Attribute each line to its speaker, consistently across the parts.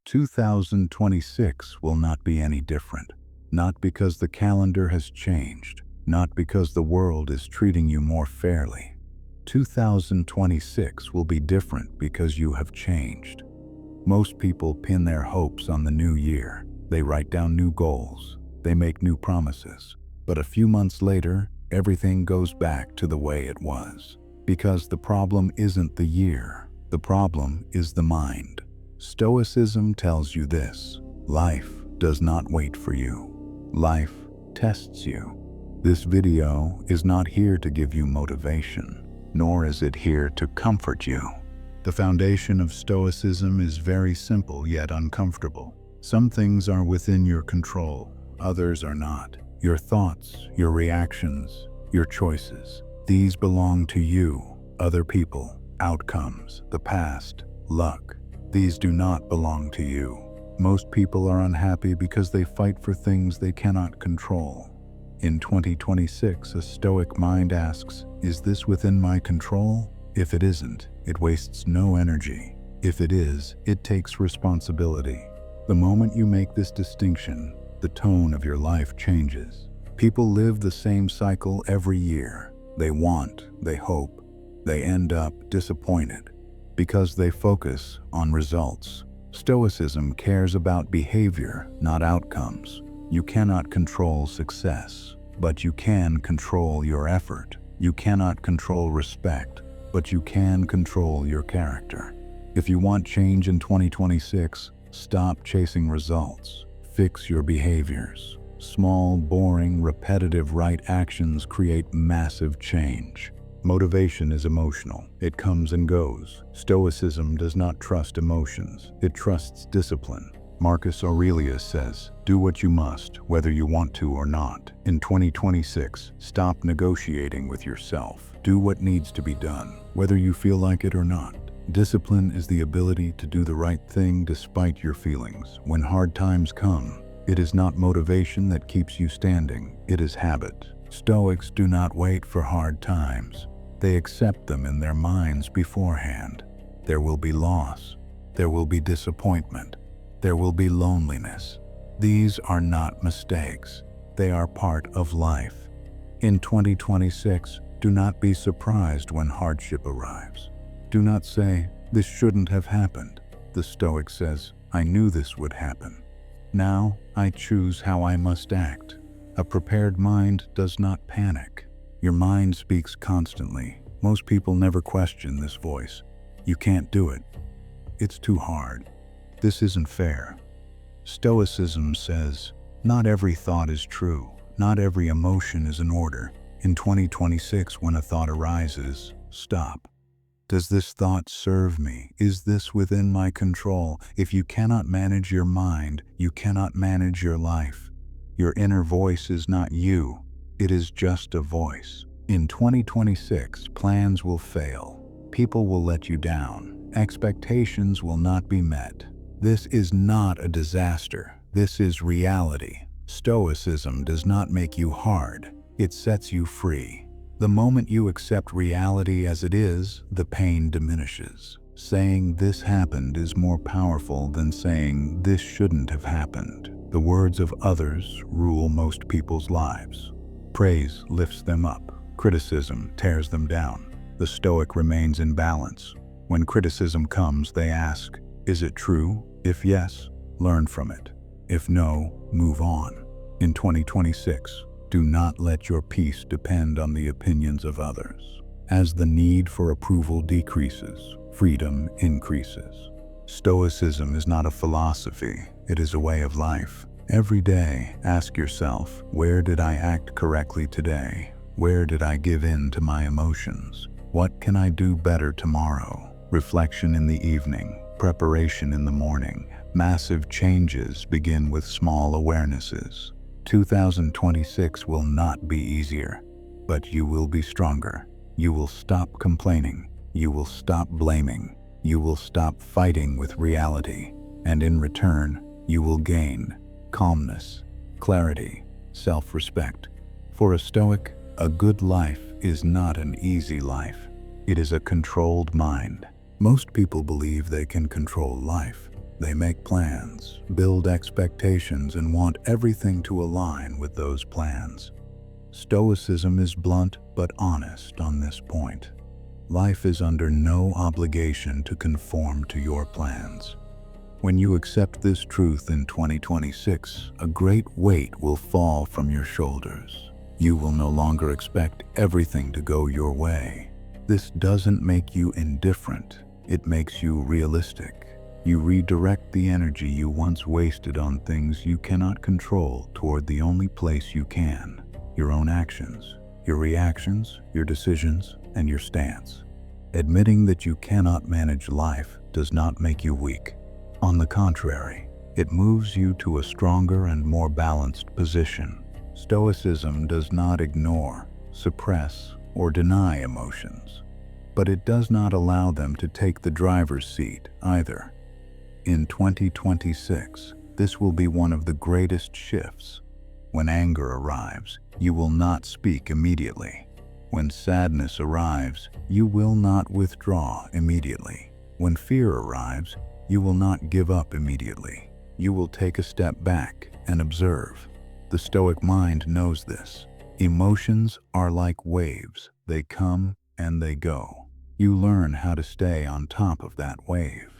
Speaker 1: 2026 will not be any different. Not because the calendar has changed, not because the world is treating you more fairly. 2026 will be different because you have changed. Most people pin their hopes on the new year. They write down new goals. They make new promises. But a few months later, everything goes back to the way it was. Because the problem isn't the year. The problem is the mind. Stoicism tells you this: life does not wait for you. Life tests you. This video is not here to give you motivation, nor is it here to comfort you. The foundation of Stoicism is very simple yet uncomfortable. Some things are within your control, others are not. Your thoughts, your reactions, your choices. These belong to you, other people, outcomes, the past, luck. These do not belong to you. Most people are unhappy because they fight for things they cannot control. In 2026, a Stoic mind asks, is this within my control? If it isn't, it wastes no energy. If it is, it takes responsibility. The moment you make this distinction, the tone of your life changes. People live the same cycle every year. They want, they hope, they end up disappointed because they focus on results. Stoicism cares about behavior, not outcomes. You cannot control success, but you can control your effort. You cannot control respect, but you can control your character. If you want change in 2026, stop chasing results. Fix your behaviors. Small, boring, repetitive right actions create massive change. Motivation is emotional. It comes and goes. Stoicism does not trust emotions. It trusts discipline. Marcus Aurelius says, do what you must, whether you want to or not. In 2026, stop negotiating with yourself. Do what needs to be done, whether you feel like it or not. Discipline is the ability to do the right thing despite your feelings. When hard times come, it is not motivation that keeps you standing, it is habit. Stoics do not wait for hard times. They accept them in their minds beforehand. There will be loss. There will be disappointment. There will be loneliness. These are not mistakes. They are part of life. In 2026, do not be surprised when hardship arrives. Do not say, this shouldn't have happened. The Stoic says, I knew this would happen. Now I choose how I must act. A prepared mind does not panic. Your mind speaks constantly. Most people never question this voice. You can't do it. It's too hard. This isn't fair. Stoicism says, not every thought is true. Not every emotion is in order. In 2026, when a thought arises, stop. Does this thought serve me? Is this within my control? If you cannot manage your mind, you cannot manage your life. Your inner voice is not you. It is just a voice. In 2026, plans will fail. People will let you down. Expectations will not be met. This is not a disaster. This is reality. Stoicism does not make you hard. It sets you free. The moment you accept reality as it is, the pain diminishes. Saying this happened is more powerful than saying this shouldn't have happened. The words of others rule most people's lives. Praise lifts them up. Criticism tears them down. The Stoic remains in balance. When criticism comes, they ask, is it true? If yes, learn from it. If no, move on. In 2026, do not let your peace depend on the opinions of others. As the need for approval decreases, freedom increases. Stoicism is not a philosophy, it is a way of life. Every day, ask yourself, where did I act correctly today? Where did I give in to my emotions? What can I do better tomorrow? Reflection in the evening, preparation in the morning. Massive changes begin with small awarenesses. 2026 will not be easier, but you will be stronger. You will stop complaining. You will stop blaming. You will stop fighting with reality. And in return, you will gain calmness, clarity, self-respect. For a Stoic, a good life is not an easy life. It is a controlled mind. Most people believe they can control life. They make plans, build expectations, and want everything to align with those plans. Stoicism is blunt but honest on this point. Life is under no obligation to conform to your plans. When you accept this truth in 2026, a great weight will fall from your shoulders. You will no longer expect everything to go your way. This doesn't make you indifferent, it makes you realistic. You redirect the energy you once wasted on things you cannot control toward the only place you can: your own actions, your reactions, your decisions, and your stance. Admitting that you cannot manage life does not make you weak. On the contrary, it moves you to a stronger and more balanced position. Stoicism does not ignore, suppress, or deny emotions, but it does not allow them to take the driver's seat either. In 2026, this will be one of the greatest shifts. When anger arrives, you will not speak immediately. When sadness arrives, you will not withdraw immediately. When fear arrives, you will not give up immediately. You will take a step back and observe. The Stoic mind knows this. Emotions are like waves. They come and they go. You learn how to stay on top of that wave.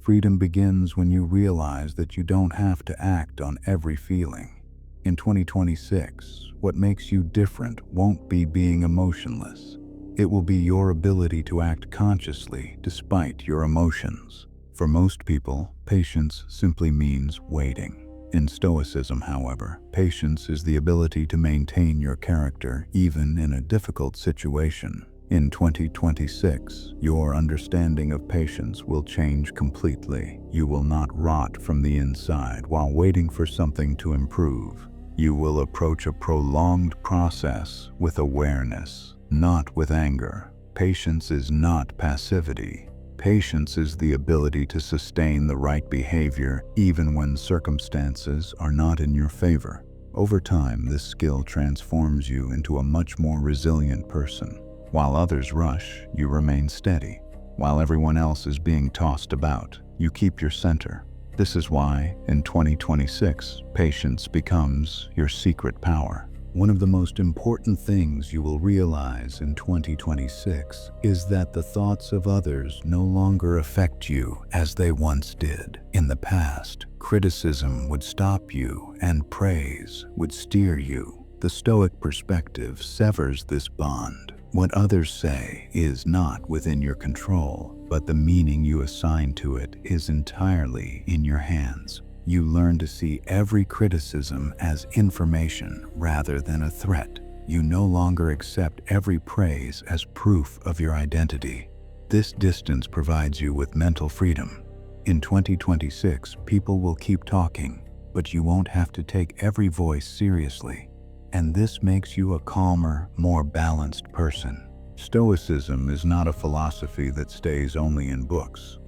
Speaker 1: Freedom begins when you realize that you don't have to act on every feeling. In 2026, what makes you different won't be being emotionless. It will be your ability to act consciously despite your emotions. For most people, patience simply means waiting. In Stoicism, however, patience is the ability to maintain your character even in a difficult situation. In 2026, your understanding of patience will change completely. You will not rot from the inside while waiting for something to improve. You will approach a prolonged process with awareness, not with anger. Patience is not passivity. Patience is the ability to sustain the right behavior even when circumstances are not in your favor. Over time, this skill transforms you into a much more resilient person. While others rush, you remain steady. While everyone else is being tossed about, you keep your center. This is why, in 2026, patience becomes your secret power. One of the most important things you will realize in 2026 is that the thoughts of others no longer affect you as they once did. In the past, criticism would stop you and praise would steer you. The Stoic perspective severs this bond. What others say is not within your control, but the meaning you assign to it is entirely in your hands. You learn to see every criticism as information rather than a threat. You no longer accept every praise as proof of your identity. This distance provides you with mental freedom. In 2026, people will keep talking, but you won't have to take every voice seriously. And this makes you a calmer, more balanced person. Stoicism is not a philosophy that stays only in books.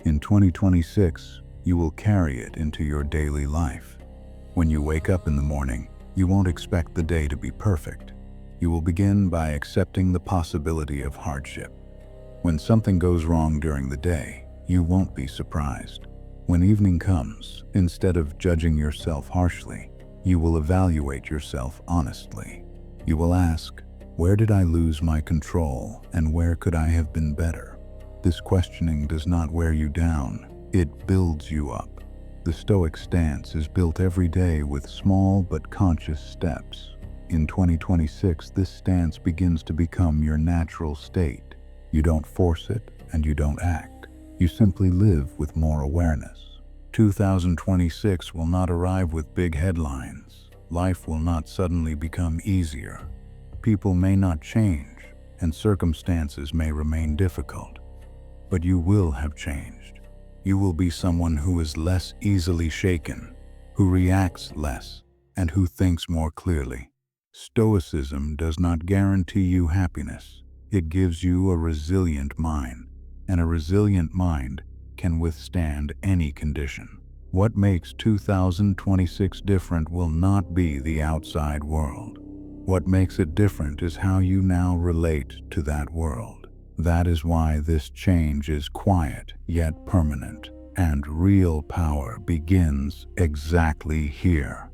Speaker 1: In 2026, you will carry it into your daily life. When you wake up in the morning, you won't expect the day to be perfect. You will begin by accepting the possibility of hardship. When something goes wrong during the day, you won't be surprised. When evening comes, instead of judging yourself harshly, you will evaluate yourself honestly. You will ask, where did I lose my control and where could I have been better? This questioning does not wear you down. It builds you up. The Stoic stance is built every day with small but conscious steps. In 2026, this stance begins to become your natural state. You don't force it and you don't act. You simply live with more awareness. 2026 will not arrive with big headlines. Life will not suddenly become easier. People may not change and circumstances may remain difficult. But you will have changed. You will be someone who is less easily shaken, who reacts less, and who thinks more clearly. Stoicism does not guarantee you happiness. It gives you a resilient mind, and a resilient mind can withstand any condition. What makes 2026 different will not be the outside world. What makes it different is how you now relate to that world. That is why this change is quiet yet permanent. And real power begins exactly here.